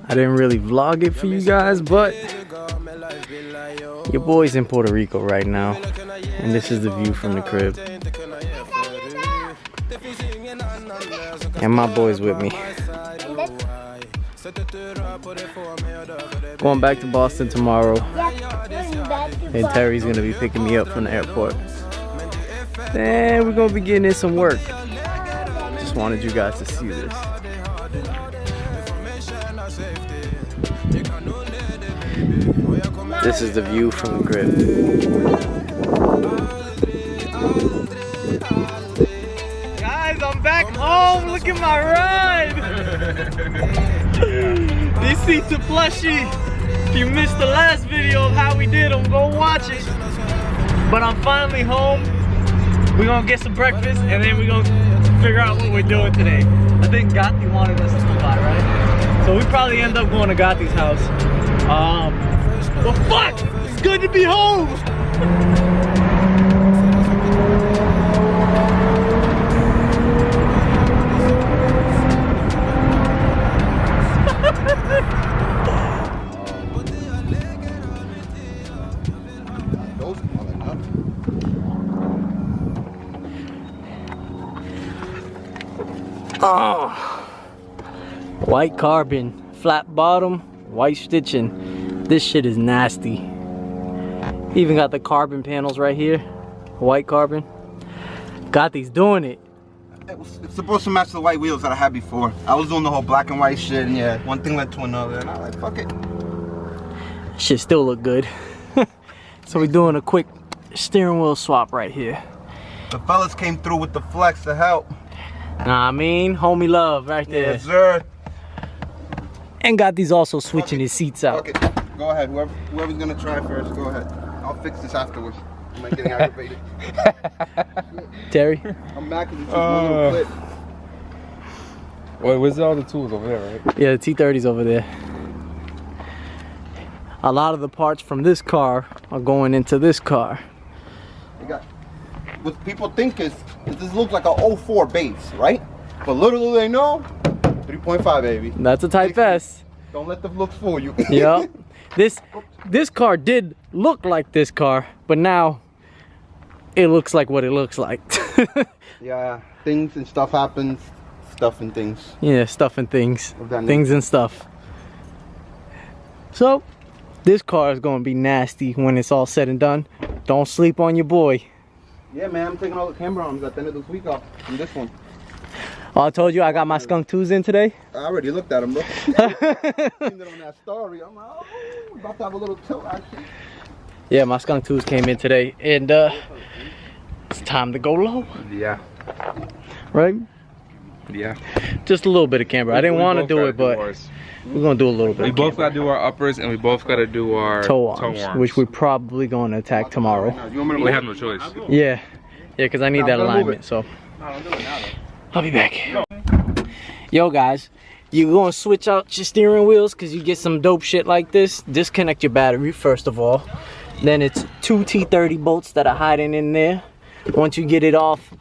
I didn't really vlog it for you guys, but your boy's in Puerto Rico right now, and this is the view from the crib. And my boy's with me. Going back to Boston tomorrow, and Terry's gonna be picking me up from the airport. Then we're gonna be getting in some work. Just wanted you guys to see this. This is the view from the crib. Guys, I'm back home. Look at my ride. These seats are plushy. If you missed the last video of how we did them, go watch it. But I'm finally home. We're gonna get some breakfast and then we're gonna figure out what we're doing today. I think Gotti wanted us to come by, right? So we probably end up going to Gotti's house. But fuck! It's good to be home! Oh, white carbon, flat bottom, white stitching. This shit is nasty. Even got the carbon panels right here, white carbon. Gotti's doing it. It's supposed to match the white wheels that I had before. I was doing the whole black and white shit, and yeah, one thing led to another, and I was like, fuck it. Shit still look good. So we're doing a quick steering wheel swap right here. The fellas came through with the flex to help. Nah, I mean, homie love right there. Yes, sir. And Gotti's also switching his seats out. Okay, go ahead. Whoever's gonna try first, go ahead. I'll fix this afterwards. I'm not getting aggravated. Terry? I'm back because it's just one little clip. Wait, where's all the tools over there, right? Yeah, the T30's over there. A lot of the parts from this car are going into this car. What people think is this looks like a 04 base, right? But little do they know, 3.5 baby. That's a Type S. Don't let the looks fool you. Yeah. This car did look like this car, but now it looks like what it looks like. Yeah, things and stuff happens. Stuff and things. Yeah, stuff and things. Things and stuff. So, this car is going to be nasty when it's all said and done. Don't sleep on your boy. Yeah, man, I'm taking all the camera arms at the end of this week off from this one. Oh, I told you I got my skunk 2s in today. I already looked at them, bro. Seen it on that story. I'm like, oh, we're about to have a little tilt action. Yeah, my skunk 2s came in today, and it's time to go low. Yeah. Right? Yeah. Just a little bit of camera. I didn't want to do it, but we're gonna do a little bit. We both gotta do our uppers, and we both gotta do our toe arms, which we're probably going to attack tomorrow. We have no choice. Yeah, because I need that alignment. So I'll be back. Yo, guys, you're gonna switch out your steering wheels because you get some dope shit like this. Disconnect your battery first of all. Then it's 2 T30 bolts that are hiding in there. Once you get it off,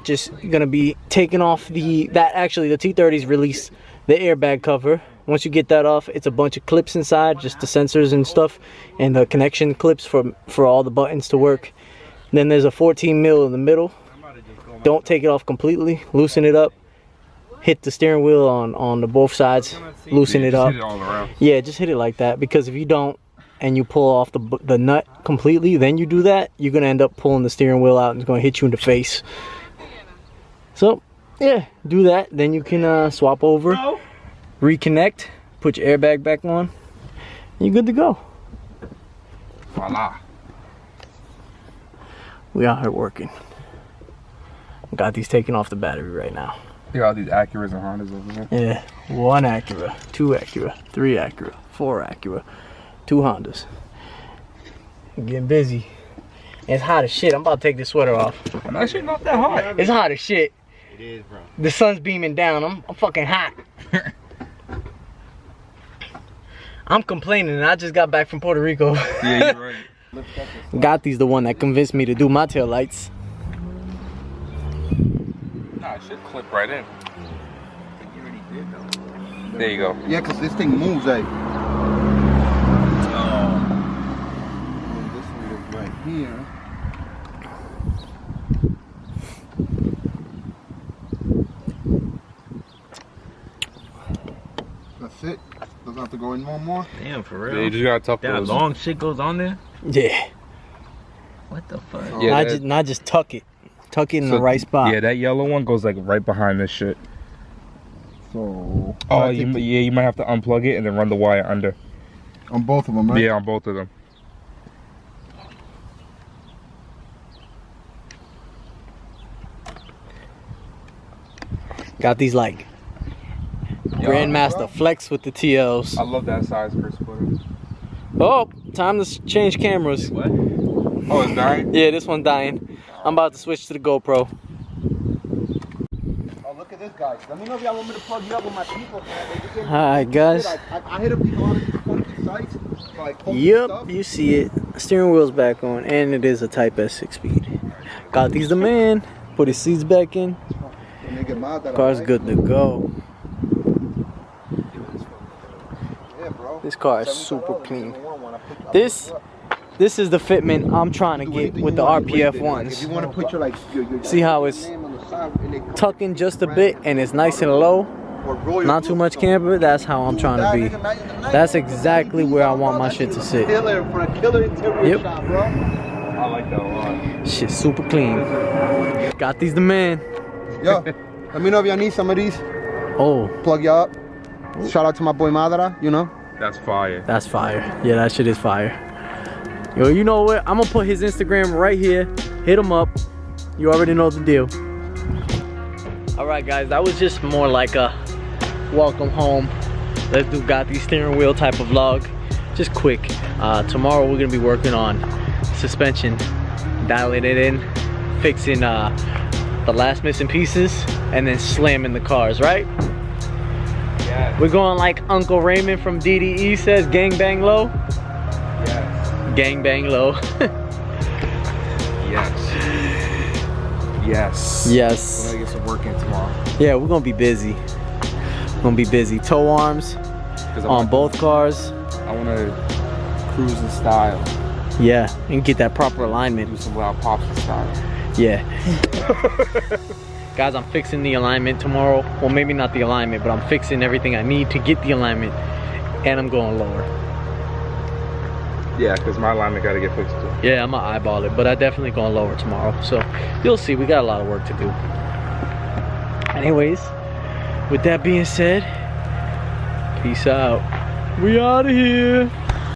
just gonna be taking off the T30s release the airbag cover. Once you get that off, it's a bunch of clips inside, just the sensors and stuff, and the connection clips for all the buttons to work. Then there's a 14 mil in the middle. Don't take it off completely, loosen it up. Hit the steering wheel on the both sides, loosen it up. Yeah, just hit it like that, because if you don't and you pull off the nut completely, then you do that, you're gonna end up pulling the steering wheel out and it's gonna hit you in the face. So yeah, do that, then you can swap over, reconnect, put your airbag back on, and you're good to go. Voila. We out here working. Got these taking off the battery right now. They got all these Acuras and Hondas over there. Yeah, 1 Acura, 2 Acura, 3 Acura, 4 Acura, 2 Hondas. I'm getting busy. It's hot as shit. I'm about to take this sweater off. That shit not that hot. It's hot as shit. It is, bro. The sun's beaming down. I'm fucking hot. I'm complaining, and I just got back from Puerto Rico. Yeah, you're right. Gotti's the one that convinced me to do my tail lights. Nah, it should clip right in. You already did, though. There you go. Yeah, because this thing moves, eh? Oh. And this one goes right here. That's it. Doesn't have to go in no more. Damn, for Yeah, real. you just gotta tuck That those. long shit goes on there? Yeah. What the fuck? Yeah, not just tuck it. Tuck it in So, the right spot. Yeah, that yellow one goes like right behind this shit. So. Oh, you might have to unplug it and then run the wire under. On both of them, right? Yeah, on both of them. Got these like Grandmaster Flex with the TLs. I love that size for a splitter. Oh, time to change cameras. What? Oh, it's dying? Yeah, this one's dying. I'm about to switch to the GoPro. Oh, look at this guy. Let me know if y'all want me to plug you up with my people. Alright, guys. I hit up these all these funky sites. For like funky Yep, stuff. you see it. Steering wheel's back on, and it is a Type S 6-speed. Got these the man. Put his seats back in. Car's good to go. Yeah, bro. This car is super clean. This is the fitment I'm trying to get with the RPF If ones. you want to put your like your See how it's name on the side and they tucking just a bit and it's nice and low. or roll your Not too much camber. That's how I'm trying to be. That's exactly where I want my shit to sit. Killer for a killer interior Yep. shot, bro. I like that a lot. Shit super clean. Got these the man. Yo, let me know if y'all need some of these. Oh, Plug y'all up. Shout out to my boy Madara, you know. That's fire. that's fire. Yeah, that shit is fire. Yo, you know what? I'm gonna put his Instagram right here. Hit him up. You already know the deal. All right, guys, that was just more like a welcome home. Let's do got these steering wheel type of vlog. Just quick. Tomorrow we're gonna be working on suspension, dialing it in, fixing the last missing pieces, and then slamming the cars, right? Yes. We're going like Uncle Raymond from DDE says, gang bang low. Yes. Gang bang low. Yes. Yes. Yes. We're gonna get some work in tomorrow. Yeah, we're gonna be busy. We're gonna be busy. Tow arms on both cars. I wanna cruise in style. Yeah, and get that proper Do alignment. some loud pops in style. Yeah. Guys, I'm fixing the alignment tomorrow. Well, maybe not the alignment, but I'm fixing everything I need to get the alignment. And I'm going lower. Yeah, because my alignment gotta get fixed too. Yeah, I'm gonna eyeball it, but I definitely going lower tomorrow. So you'll see, we got a lot of work to do. Anyways, with that being said, peace out. We out of here.